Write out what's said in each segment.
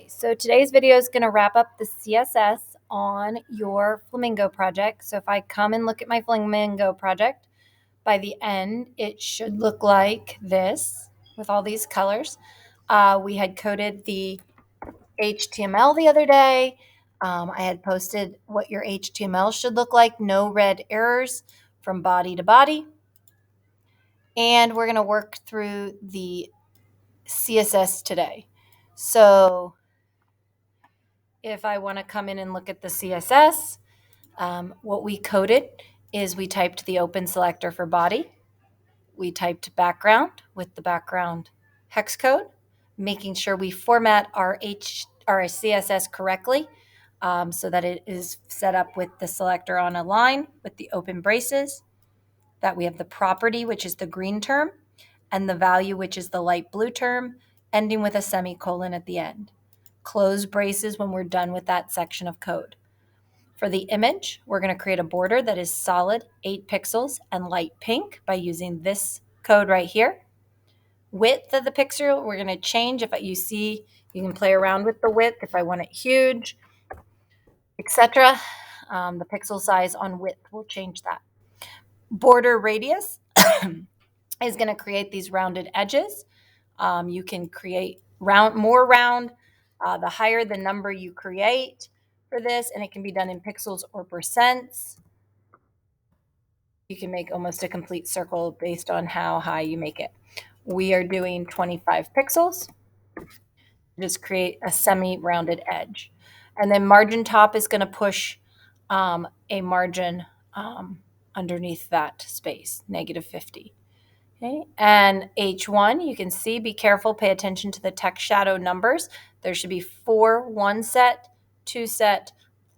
Okay, so today's video is going to wrap up the CSS on your flamingo project. So if I come and look at my flamingo project, by the end, it should look like this with all these colors. We had coded the HTML the other day. I had posted what your HTML should look like, no red errors from body to body. And we're going to work through the CSS today. So if I want to come in and look at the CSS, what we coded is we typed the open selector for body. We typed background with the background hex code, making sure we format our CSS correctly so that it is set up with the selector on a line with the open braces, that we have the property, which is the green term, and the value, which is the light blue term, ending with a semicolon at the end. Close braces when we're done with that section of code. For the image, we're going to create a border that is solid 8 pixels and light pink by using this code right here. Width of the pixel, we're going to change. If you see, you can play around with the width if I want it huge, etc. The pixel size on width will change that. Border radius is going to create these rounded edges. You can create more round. The higher the number you create for this, and it can be done in pixels or percents. You can make almost a complete circle based on how high you make it. We are doing 25 pixels. Just create a semi-rounded edge. And then margin top is going to push a margin underneath that space, -50. Okay. And H1, you can see, be careful, pay attention to the text shadow numbers. There should be 4 1 set, 2 set,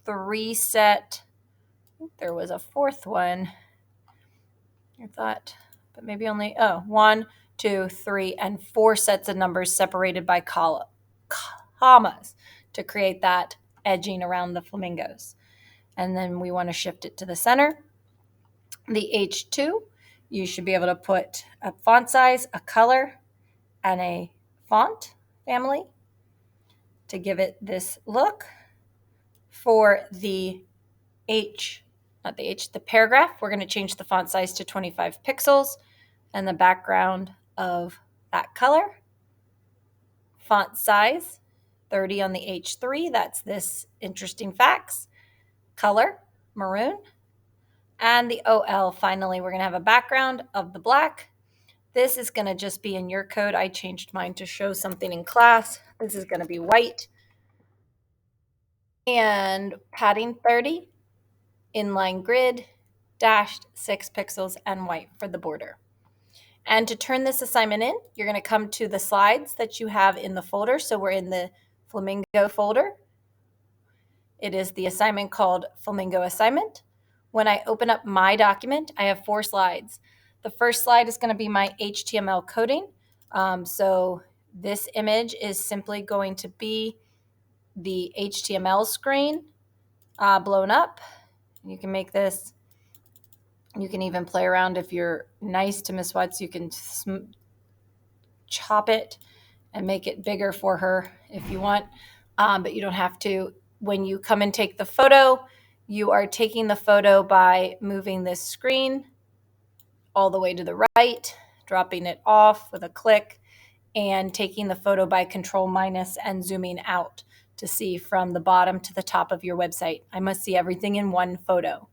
3 set. I think there was a 4th one. I thought, but maybe only, 1, 2, 3, and 4 sets of numbers separated by commas to create that edging around the flamingos. And then we want to shift it to the center. The H2, you should be able to put a font size, a color, and a font family to give it this look. For the the paragraph, we're going to change the font size to 25 pixels and the background of that color. Font size, 30 on the H3. That's this interesting facts. Color, maroon. And the OL, finally, we're going to have a background of the black. This is going to just be in your code. I changed mine to show something in class. This is going to be white. And padding 30, inline grid, dashed 6 pixels, and white for the border. And to turn this assignment in, you're going to come to the slides that you have in the folder. So we're in the Flamingo folder. It is the assignment called Flamingo Assignment. When I open up my document, I have 4 slides. The first slide is going to be my HTML coding. So this image is simply going to be the HTML screen blown up. You can make this, you can even play around if you're nice to Miss Watts. You can chop it and make it bigger for her if you want, but you don't have to. When you come and take the photo, you are taking the photo by moving this screen all the way to the right, dropping it off with a click, and taking the photo by Control- and zooming out to see from the bottom to the top of your website. I must see everything in one photo.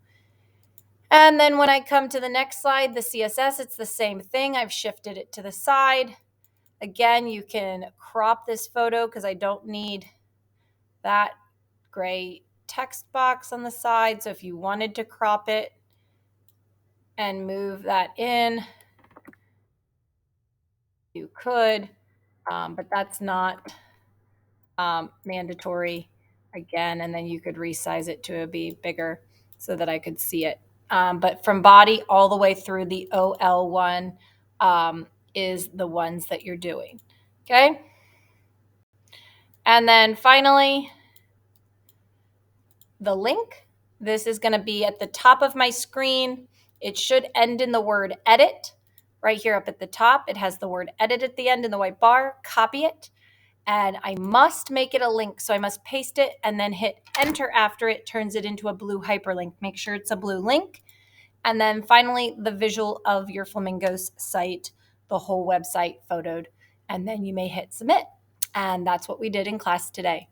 And then when I come to the next slide, the CSS, it's the same thing. I've shifted it to the side. Again, you can crop this photo because I don't need that gray text box on the side. So if you wanted to crop it and move that in, you could, but that's not mandatory again. And then you could resize it to be bigger so that I could see it. But from body all the way through the OL1 is the ones that you're doing. Okay. And then finally, the link. This is going to be at the top of my screen. It should end in the word edit right here up at the top. It has the word edit at the end in the white bar. Copy it and I must make it a link. So I must paste it and then hit enter after it turns it into a blue hyperlink. Make sure it's a blue link. And then finally, the visual of your flamingos site, the whole website photoed, and then you may hit submit. And that's what we did in class today.